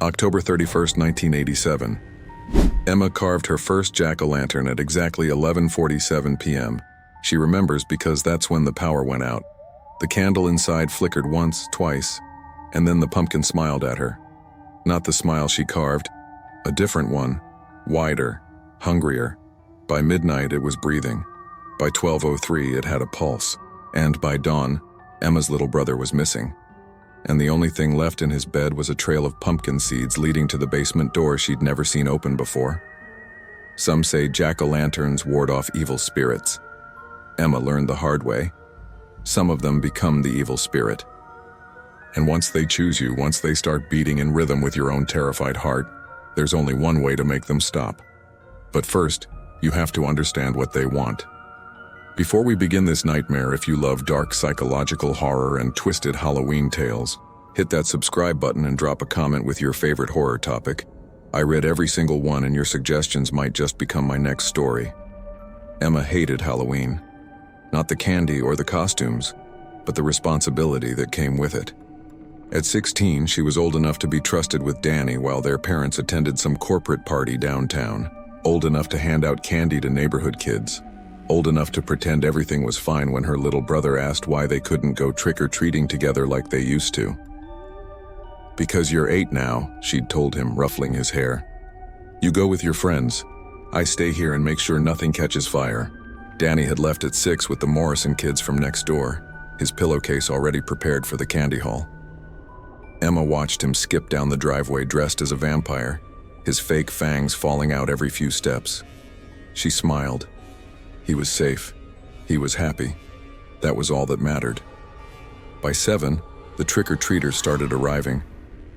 October 31st, 1987. Emma carved her first jack-o'-lantern at exactly 11:47 p.m. She remembers because that's when the power went out. The candle inside flickered once, twice, and then the pumpkin smiled at her. Not the smile she carved, a different one, wider, hungrier. By midnight, it was breathing. By 12:03, it had a pulse. And by dawn, Emma's little brother was missing. And the only thing left in his bed was a trail of pumpkin seeds leading to the basement door she'd never seen open before. Some say jack-o'-lanterns ward off evil spirits. Emma learned the hard way. Some of them become the evil spirit. And once they choose you, once they start beating in rhythm with your own terrified heart, there's only one way to make them stop. But first, you have to understand what they want. Before we begin this nightmare, if you love dark psychological horror and twisted Halloween tales, hit that subscribe button and drop a comment with your favorite horror topic. I read every single one, and your suggestions might just become my next story. Emma hated Halloween. Not the candy or the costumes, but the responsibility that came with it. At 16, she was old enough to be trusted with Danny while their parents attended some corporate party downtown. Old enough to hand out candy to neighborhood kids. Old enough to pretend everything was fine when her little brother asked why they couldn't go trick-or-treating together like they used to. "Because you're 8 now," she'd told him, ruffling his hair. "You go with your friends. I stay here and make sure nothing catches fire." Danny had left at 6 with the Morrison kids from next door, his pillowcase already prepared for the candy haul. Emma watched him skip down the driveway dressed as a vampire, his fake fangs falling out every few steps. She smiled. He was safe. He was happy. That was all that mattered. By 7, the trick-or-treaters started arriving.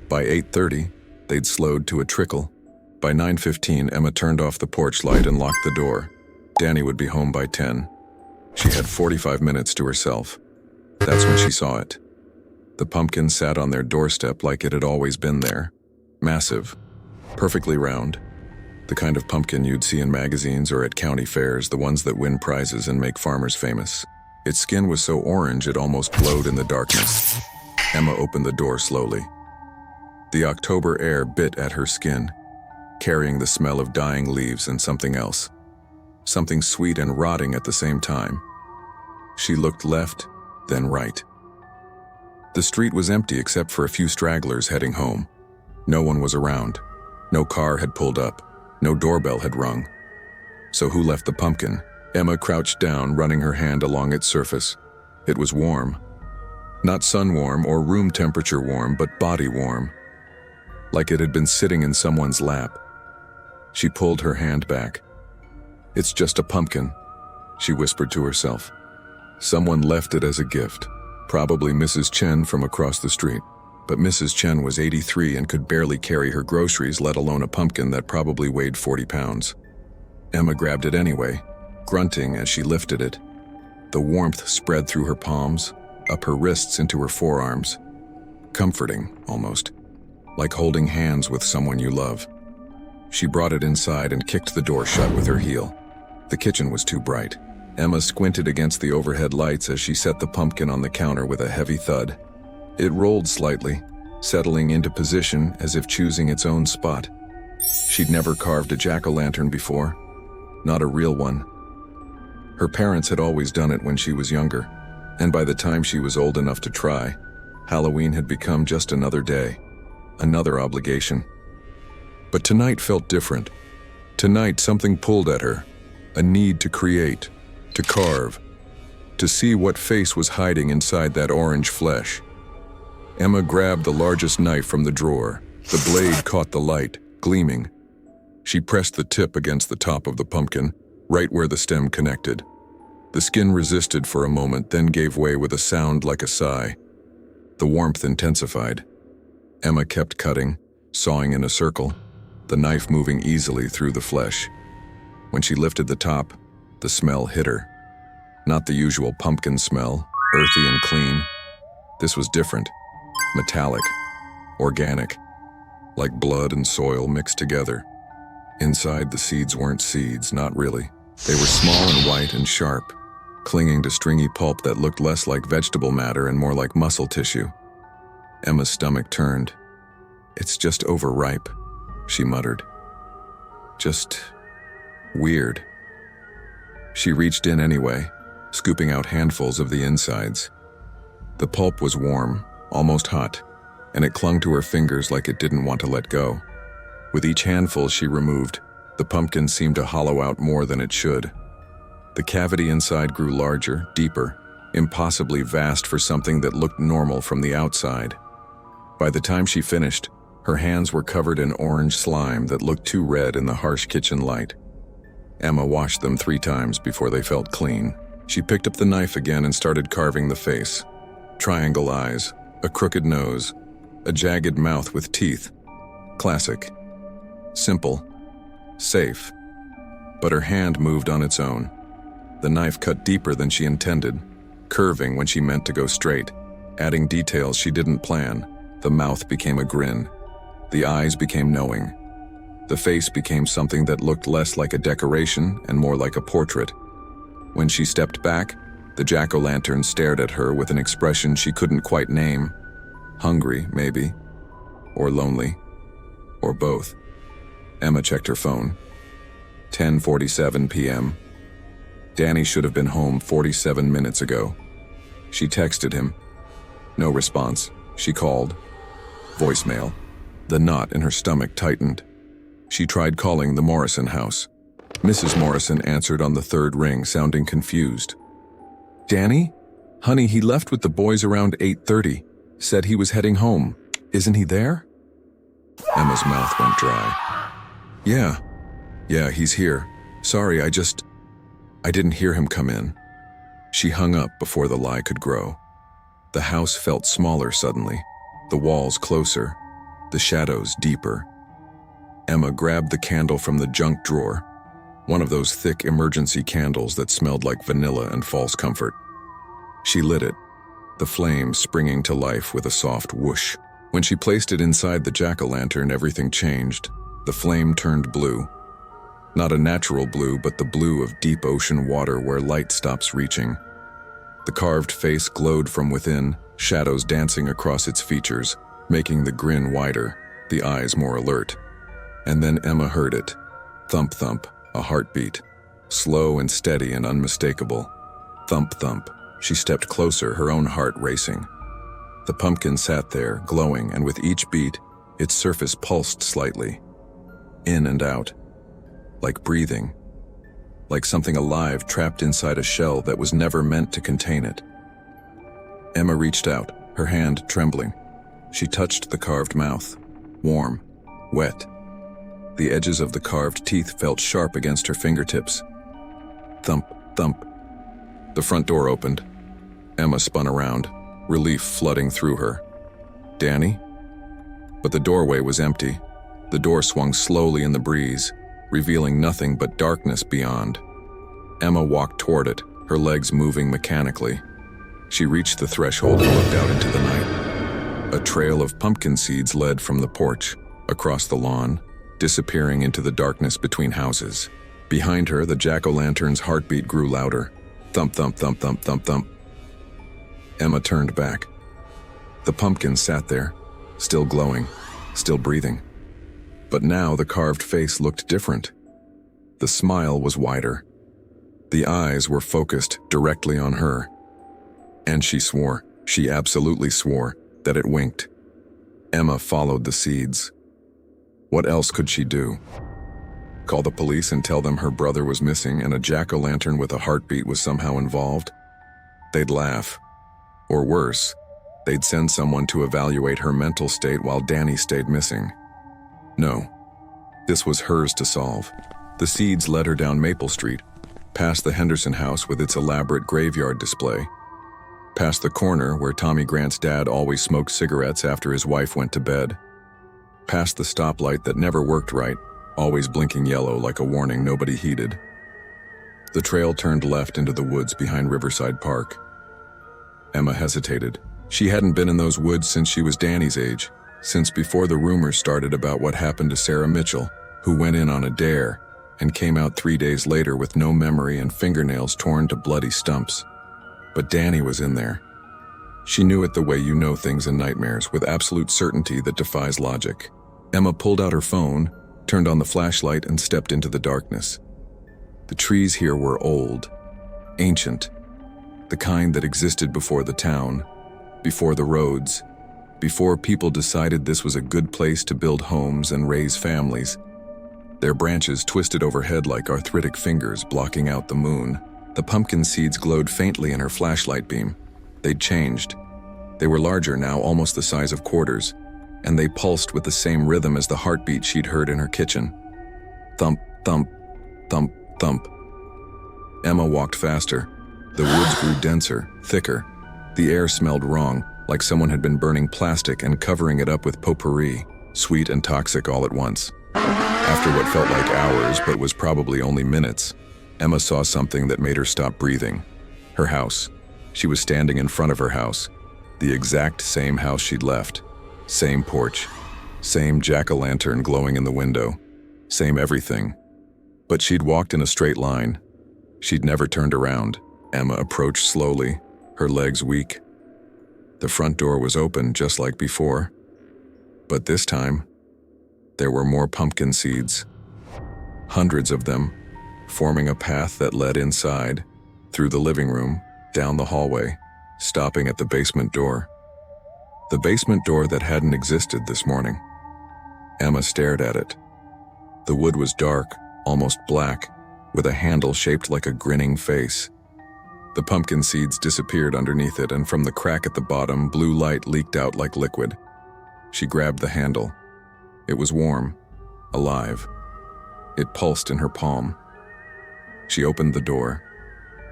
By 8:30, they'd slowed to a trickle. By 9:15, Emma turned off the porch light and locked the door. Danny would be home by 10. She had 45 minutes to herself. That's when she saw it. The pumpkin sat on their doorstep like it had always been there. Massive. Perfectly round. The kind of pumpkin you'd see in magazines or at county fairs, the ones that win prizes and make farmers famous. Its skin was so orange it almost glowed in the darkness. Emma opened the door slowly. The October air bit at her skin, carrying the smell of dying leaves and something else. Something sweet and rotting at the same time. She looked left, then right. The street was empty except for a few stragglers heading home. No one was around. No car had pulled up. No doorbell had rung. So who left the pumpkin? Emma crouched down, running her hand along its surface. It was warm. Not sun warm or room temperature warm, but body warm. Like it had been sitting in someone's lap. She pulled her hand back. "It's just a pumpkin," she whispered to herself. Someone left it as a gift. Probably Mrs. Chen from across the street. But Mrs. Chen was 83 and could barely carry her groceries, let alone a pumpkin that probably weighed 40 pounds. Emma grabbed it anyway, grunting as she lifted it. The warmth spread through her palms, up her wrists into her forearms. Comforting, almost. Like holding hands with someone you love. She brought it inside and kicked the door shut with her heel. The kitchen was too bright. Emma squinted against the overhead lights as she set the pumpkin on the counter with a heavy thud. It rolled slightly, settling into position as if choosing its own spot. She'd never carved a jack-o'-lantern before, not a real one. Her parents had always done it when she was younger, and by the time she was old enough to try, Halloween had become just another day, another obligation. But tonight felt different. Tonight something pulled at her, a need to create, to carve, to see what face was hiding inside that orange flesh. Emma grabbed the largest knife from the drawer. The blade caught the light, gleaming. She pressed the tip against the top of the pumpkin, right where the stem connected. The skin resisted for a moment, then gave way with a sound like a sigh. The warmth intensified. Emma kept cutting, sawing in a circle, the knife moving easily through the flesh. When she lifted the top, the smell hit her. Not the usual pumpkin smell, earthy and clean. This was different. Metallic, organic, like blood and soil mixed together. Inside, the seeds weren't seeds, not really. They were small and white and sharp, clinging to stringy pulp that looked less like vegetable matter and more like muscle tissue. Emma's stomach turned. "It's just overripe," she muttered. "Just weird." She reached in anyway, scooping out handfuls of the insides. The pulp was warm, almost hot, and it clung to her fingers like it didn't want to let go. With each handful she removed, the pumpkin seemed to hollow out more than it should. The cavity inside grew larger, deeper, impossibly vast for something that looked normal from the outside. By the time she finished, her hands were covered in orange slime that looked too red in the harsh kitchen light. Emma washed them 3 times before they felt clean. She picked up the knife again and started carving the face. Triangle eyes, a crooked nose, a jagged mouth with teeth. Classic. Simple. Safe. But her hand moved on its own. The knife cut deeper than she intended, curving when she meant to go straight, adding details she didn't plan. The mouth became a grin. The eyes became knowing. The face became something that looked less like a decoration and more like a portrait. When she stepped back, the jack-o'-lantern stared at her with an expression she couldn't quite name. Hungry, maybe. Or lonely. Or both. Emma checked her phone. 10:47 p.m. Danny should have been home 47 minutes ago. She texted him. No response. She called. Voicemail. The knot in her stomach tightened. She tried calling the Morrison house. Mrs. Morrison answered on the 3rd ring, sounding confused. "Danny? Honey, he left with the boys around 8:30. Said he was heading home. Isn't he there?" Emma's mouth went dry. Yeah, he's here. Sorry, I didn't hear him come in." She hung up before the lie could grow. The house felt smaller suddenly, the walls closer, the shadows deeper. Emma grabbed the candle from the junk drawer, one of those thick emergency candles that smelled like vanilla and false comfort. She lit it, the flame springing to life with a soft whoosh. When she placed it inside the jack-o'-lantern, everything changed. The flame turned blue. Not a natural blue, but the blue of deep ocean water where light stops reaching. The carved face glowed from within, shadows dancing across its features, making the grin wider, the eyes more alert. And then Emma heard it. Thump thump, a heartbeat. Slow and steady and unmistakable. Thump thump. She stepped closer, her own heart racing. The pumpkin sat there, glowing, and with each beat, its surface pulsed slightly. In and out. Like breathing. Like something alive trapped inside a shell that was never meant to contain it. Emma reached out, her hand trembling. She touched the carved mouth. Warm. Wet. The edges of the carved teeth felt sharp against her fingertips. Thump, thump. The front door opened. Emma spun around, relief flooding through her. Danny? But the doorway was empty. The door swung slowly in the breeze, revealing nothing but darkness beyond. Emma walked toward it, her legs moving mechanically. She reached the threshold and looked out into the night. A trail of pumpkin seeds led from the porch, across the lawn, disappearing into the darkness between houses. Behind her, the jack-o'-lantern's heartbeat grew louder. Thump, thump, thump, thump, thump, thump. Emma turned back. The pumpkin sat there, still glowing, still breathing. But now the carved face looked different. The smile was wider. The eyes were focused directly on her. And she swore, she absolutely swore, that it winked. Emma followed the seeds. What else could she do? Call the police and tell them her brother was missing and a jack-o'-lantern with a heartbeat was somehow involved? They'd laugh. Or worse, they'd send someone to evaluate her mental state while Danny stayed missing. No, this was hers to solve. The seeds led her down Maple Street, past the Henderson house with its elaborate graveyard display, past the corner where Tommy Grant's dad always smoked cigarettes after his wife went to bed, past the stoplight that never worked right, always blinking yellow like a warning nobody heeded. The trail turned left into the woods behind Riverside Park. Emma hesitated. She hadn't been in those woods since she was Danny's age, since before the rumors started about what happened to Sarah Mitchell, who went in on a dare and came out 3 days later with no memory and fingernails torn to bloody stumps. But Danny was in there. She knew it the way you know things in nightmares, with absolute certainty that defies logic. Emma pulled out her phone, turned on the flashlight, and stepped into the darkness. The trees here were old, ancient, the kind that existed before the town, before the roads, before people decided this was a good place to build homes and raise families. Their branches twisted overhead like arthritic fingers blocking out the moon. The pumpkin seeds glowed faintly in her flashlight beam. They'd changed. They were larger now, almost the size of quarters, and they pulsed with the same rhythm as the heartbeat she'd heard in her kitchen. Thump, thump, thump, thump. Emma walked faster. The woods grew denser, thicker. The air smelled wrong, like someone had been burning plastic and covering it up with potpourri, sweet and toxic all at once. After what felt like hours, but was probably only minutes, Emma saw something that made her stop breathing. Her house. She was standing in front of her house. The exact same house she'd left. Same porch. Same jack-o'-lantern glowing in the window. Same everything. But she'd walked in a straight line. She'd never turned around. Emma approached slowly, her legs weak. The front door was open just like before. But this time, there were more pumpkin seeds. Hundreds of them, forming a path that led inside, through the living room, down the hallway, stopping at the basement door. The basement door that hadn't existed this morning. Emma stared at it. The wood was dark, almost black, with a handle shaped like a grinning face. The pumpkin seeds disappeared underneath it, and from the crack at the bottom, blue light leaked out like liquid. She grabbed the handle. It was warm, alive. It pulsed in her palm. She opened the door.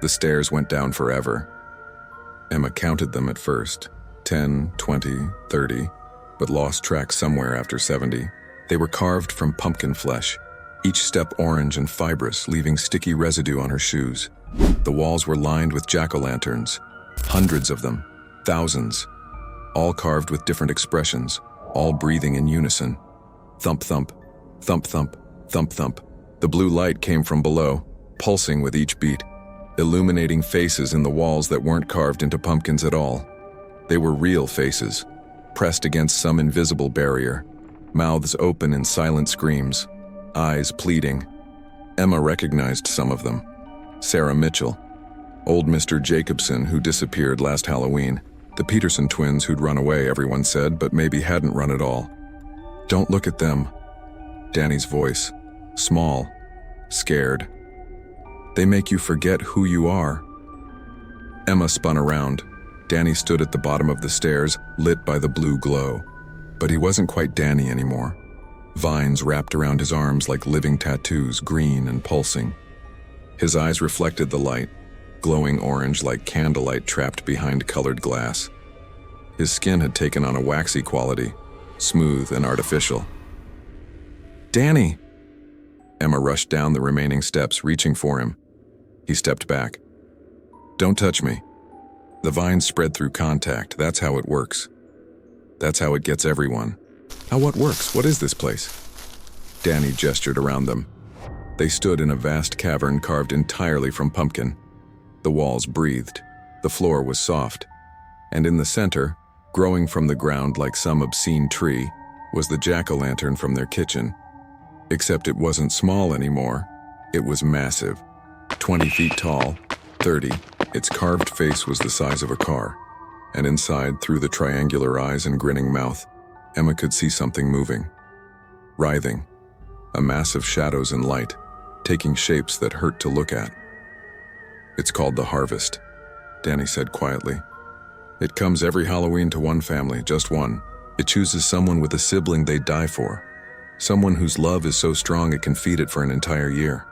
The stairs went down forever. Emma counted them at first, 10, 20, 30, but lost track somewhere after 70. They were carved from pumpkin flesh, each step orange and fibrous, leaving sticky residue on her shoes. The walls were lined with jack-o'-lanterns, hundreds of them, thousands, all carved with different expressions, all breathing in unison. Thump, thump, thump, thump, thump, thump. The blue light came from below, pulsing with each beat, illuminating faces in the walls that weren't carved into pumpkins at all. They were real faces, pressed against some invisible barrier, mouths open in silent screams, eyes pleading. Emma recognized some of them. Sarah Mitchell, old Mr. Jacobson who disappeared last Halloween, the Peterson twins who'd run away, everyone said, but maybe hadn't run at all. Don't look at them. Danny's voice, small, scared. They make you forget who you are. Emma spun around. Danny stood at the bottom of the stairs, lit by the blue glow. But he wasn't quite Danny anymore. Vines wrapped around his arms like living tattoos, green and pulsing. His eyes reflected the light, glowing orange like candlelight trapped behind colored glass. His skin had taken on a waxy quality, smooth and artificial. Danny! Emma rushed down the remaining steps, reaching for him. He stepped back. Don't touch me. The vines spread through contact. That's how it works. That's how it gets everyone. How what works? What is this place? Danny gestured around them. They stood in a vast cavern carved entirely from pumpkin. The walls breathed. The floor was soft. And in the center, growing from the ground like some obscene tree, was the jack-o'-lantern from their kitchen. Except it wasn't small anymore. It was massive. 20 feet tall, 30. Its carved face was the size of a car. And inside, through the triangular eyes and grinning mouth, Emma could see something moving. Writhing. A mass of shadows and light, taking shapes that hurt to look at. It's called the harvest, Danny said quietly. It comes every Halloween to one family, just one. It chooses someone with a sibling they'd die for. Someone whose love is so strong it can feed it for an entire year.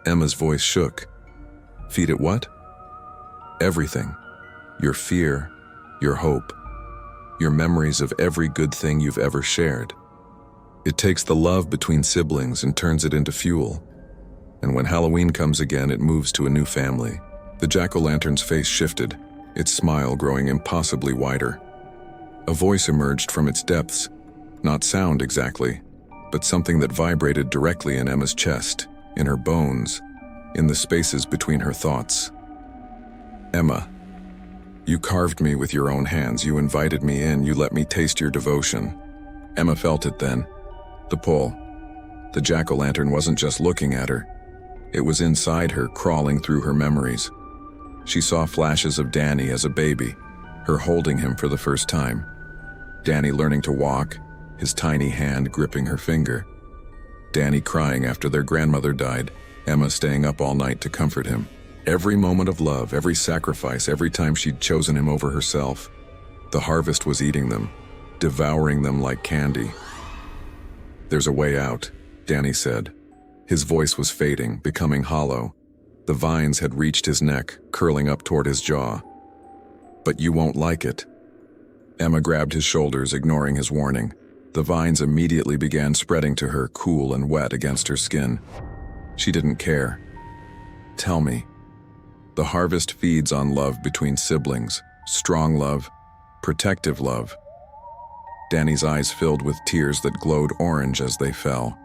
Emma's voice shook. Feed it what? Everything. Your fear, your hope, your memories of every good thing you've ever shared. It takes the love between siblings and turns it into fuel. And when Halloween comes again, it moves to a new family. The jack-o'-lantern's face shifted, its smile growing impossibly wider. A voice emerged from its depths, not sound exactly, but something that vibrated directly in Emma's chest, in her bones, in the spaces between her thoughts. Emma, you carved me with your own hands, you invited me in, you let me taste your devotion. Emma felt it then. The pull. The jack-o'-lantern wasn't just looking at her. It was inside her, crawling through her memories. She saw flashes of Danny as a baby, her holding him for the first time. Danny learning to walk, his tiny hand gripping her finger. Danny crying after their grandmother died, Emma staying up all night to comfort him. Every moment of love, every sacrifice, every time she'd chosen him over herself. The harvest was eating them, devouring them like candy. "There's a way out," Danny said. His voice was fading, becoming hollow. The vines had reached his neck, curling up toward his jaw. "But you won't like it." Emma grabbed his shoulders, ignoring his warning. The vines immediately began spreading to her, cool and wet against her skin. She didn't care. "Tell me." The harvest feeds on love between siblings, strong love, protective love. Danny's eyes filled with tears that glowed orange as they fell.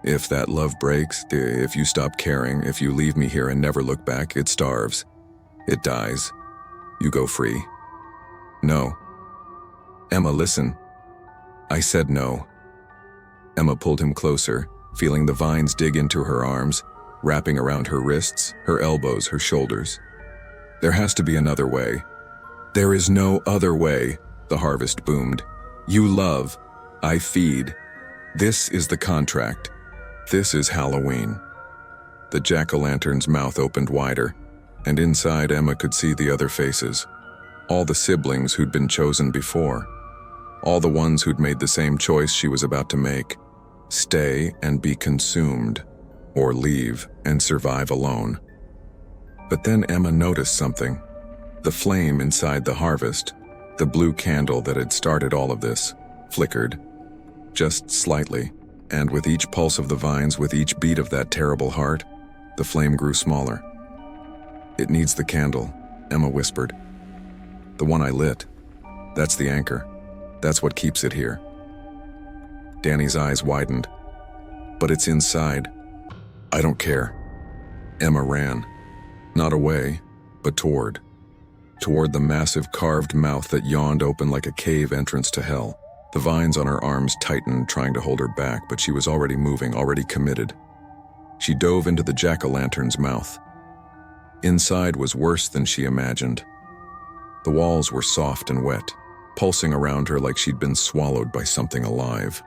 "If that love breaks, if you stop caring, if you leave me here and never look back, it starves. It dies. You go free." "No." "Emma, listen." "I said no." Emma pulled him closer, feeling the vines dig into her arms, wrapping around her wrists, her elbows, her shoulders. "There has to be another way." "There is no other way," the harvest boomed. "You love. I feed. This is the contract. This is Halloween." The jack-o'-lantern's mouth opened wider, and inside Emma could see the other faces. All the siblings who'd been chosen before. All the ones who'd made the same choice she was about to make. Stay and be consumed, or leave and survive alone. But then Emma noticed something. The flame inside the harvest, the blue candle that had started all of this, flickered. Just slightly, and with each pulse of the vines, with each beat of that terrible heart, the flame grew smaller. "It needs the candle," Emma whispered. "The one I lit. That's the anchor. That's what keeps it here." Danny's eyes widened. "But it's inside." "I don't care." Emma ran. Not away, but toward the massive carved mouth that yawned open like a cave entrance to hell. The vines on her arms tightened, trying to hold her back, but she was already moving, already committed. She dove into the jack-o'-lantern's mouth. Inside was worse than she imagined. The walls were soft and wet, pulsing around her like she'd been swallowed by something alive.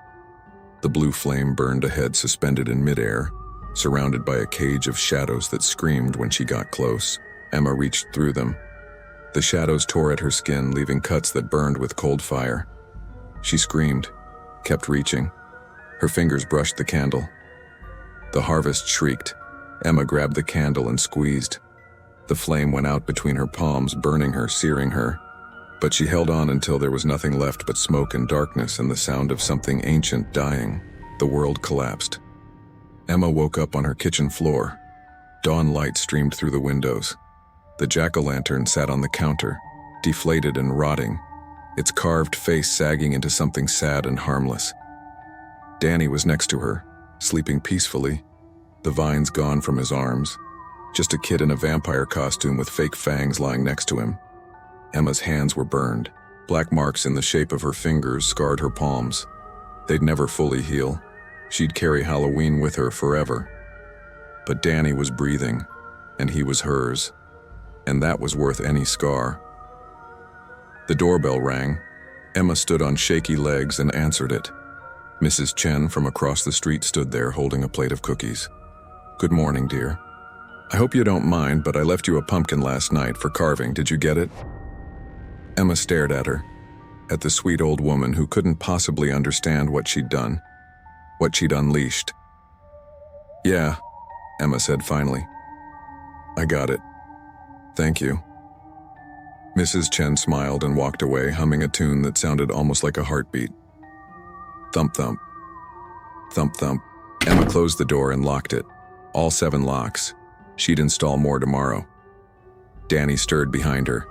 The blue flame burned ahead, suspended in midair, surrounded by a cage of shadows that screamed when she got close. Emma reached through them. The shadows tore at her skin, leaving cuts that burned with cold fire. She screamed, kept reaching. Her fingers brushed the candle. The harvest shrieked. Emma grabbed the candle and squeezed. The flame went out between her palms, burning her, searing her. But she held on until there was nothing left but smoke and darkness and the sound of something ancient dying. The world collapsed. Emma woke up on her kitchen floor. Dawn light streamed through the windows. The jack-o'-lantern sat on the counter, deflated and rotting, its carved face sagging into something sad and harmless. Danny was next to her, sleeping peacefully, the vines gone from his arms. Just a kid in a vampire costume with fake fangs lying next to him. Emma's hands were burned. Black marks in the shape of her fingers scarred her palms. They'd never fully heal. She'd carry Halloween with her forever. But Danny was breathing, and he was hers. And that was worth any scar. The doorbell rang. Emma stood on shaky legs and answered it. Mrs. Chen from across the street stood there holding a plate of cookies. "Good morning, dear. I hope you don't mind, but I left you a pumpkin last night for carving. Did you get it?" Emma stared at her, at the sweet old woman who couldn't possibly understand what she'd done, what she'd unleashed. "Yeah," Emma said finally. "I got it. Thank you." Mrs. Chen smiled and walked away, humming a tune that sounded almost like a heartbeat. Thump thump. Thump thump. Emma closed the door and locked it. All 7 locks. She'd install more tomorrow. Danny stirred behind her.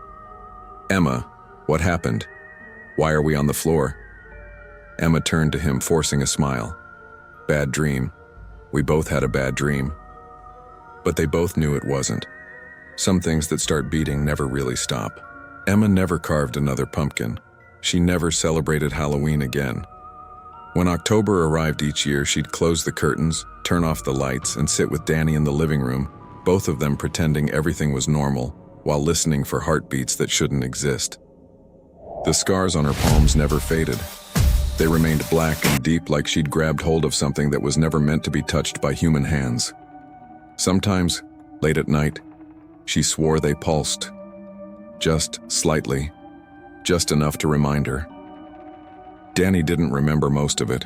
"Emma, what happened? Why are we on the floor?" Emma turned to him, forcing a smile. "Bad dream. We both had a bad dream." But they both knew it wasn't. Some things that start beating never really stop. Emma never carved another pumpkin. She never celebrated Halloween again. When October arrived each year, she'd close the curtains, turn off the lights, and sit with Danny in the living room, both of them pretending everything was normal, while listening for heartbeats that shouldn't exist. The scars on her palms never faded. They remained black and deep, like she'd grabbed hold of something that was never meant to be touched by human hands. Sometimes, late at night, she swore they pulsed. Just slightly. Just enough to remind her. Danny didn't remember most of it.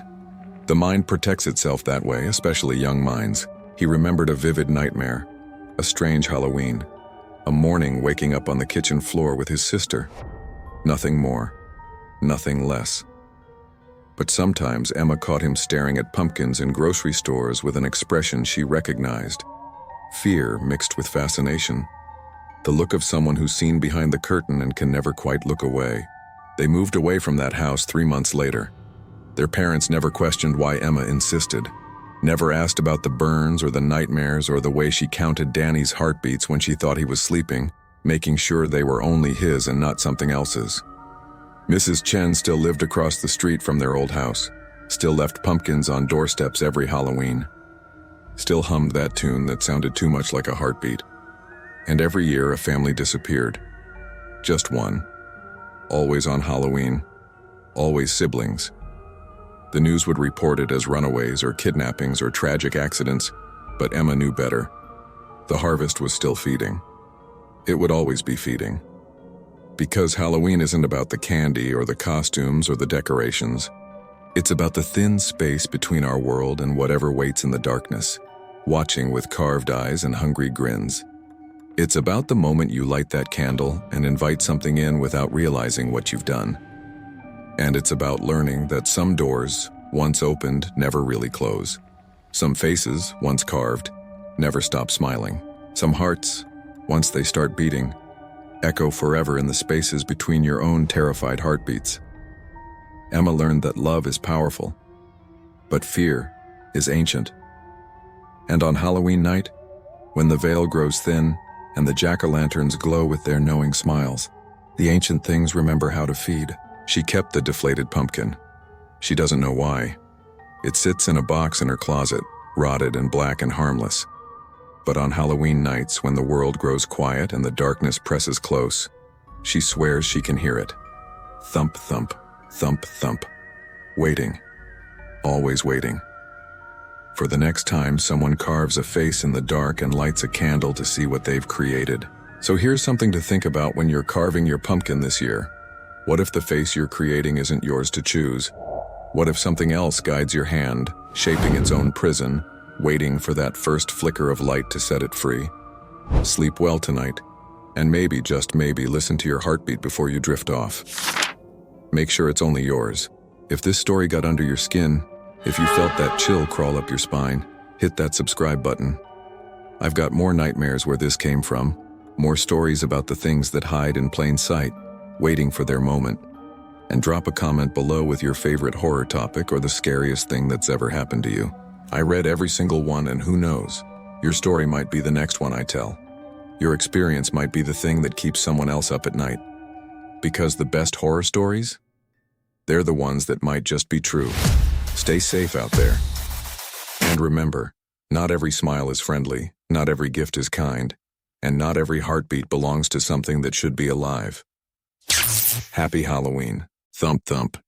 The mind protects itself that way, especially young minds. He remembered a vivid nightmare, a strange Halloween, a morning waking up on the kitchen floor with his sister. Nothing more, nothing less. But sometimes Emma caught him staring at pumpkins in grocery stores with an expression she recognized. Fear mixed with fascination. The look of someone who's seen behind the curtain and can never quite look away. They moved away from that house 3 months later. Their parents never questioned why Emma insisted. Never asked about the burns or the nightmares or the way she counted Danny's heartbeats when she thought he was sleeping, making sure they were only his and not something else's. Mrs. Chen still lived across the street from their old house, still left pumpkins on doorsteps every Halloween, still hummed that tune that sounded too much like a heartbeat. And every year a family disappeared. Just one. Always on Halloween. Always siblings. The news would report it as runaways or kidnappings or tragic accidents, but Emma knew better. The harvest was still feeding. It would always be feeding. Because Halloween isn't about the candy or the costumes or the decorations. It's about the thin space between our world and whatever waits in the darkness, watching with carved eyes and hungry grins. It's about the moment you light that candle and invite something in without realizing what you've done. And it's about learning that some doors, once opened, never really close. Some faces, once carved, never stop smiling. Some hearts, once they start beating, echo forever in the spaces between your own terrified heartbeats. Emma learned that love is powerful, but fear is ancient. And on Halloween night, when the veil grows thin and the jack-o'-lanterns glow with their knowing smiles, the ancient things remember how to feed. She kept the deflated pumpkin. She doesn't know why. It sits in a box in her closet, rotted and black and harmless. But on Halloween nights, when the world grows quiet and the darkness presses close, she swears she can hear it. Thump, thump, thump, thump. Waiting. Always waiting. For the next time someone carves a face in the dark and lights a candle to see what they've created. So here's something to think about when you're carving your pumpkin this year. What if the face you're creating isn't yours to choose? What if something else guides your hand, shaping its own prison, waiting for that first flicker of light to set it free? Sleep well tonight, and maybe, just maybe, listen to your heartbeat before you drift off. Make sure it's only yours. If this story got under your skin, if you felt that chill crawl up your spine, hit that subscribe button. I've got more nightmares where this came from, more stories about the things that hide in plain sight, waiting for their moment. And drop a comment below with your favorite horror topic or the scariest thing that's ever happened to you. I read every single one, and who knows, your story might be the next one I tell. Your experience might be the thing that keeps someone else up at night. Because the best horror stories? They're the ones that might just be true. Stay safe out there. And remember, not every smile is friendly, not every gift is kind, and not every heartbeat belongs to something that should be alive. Happy Halloween. Thump thump.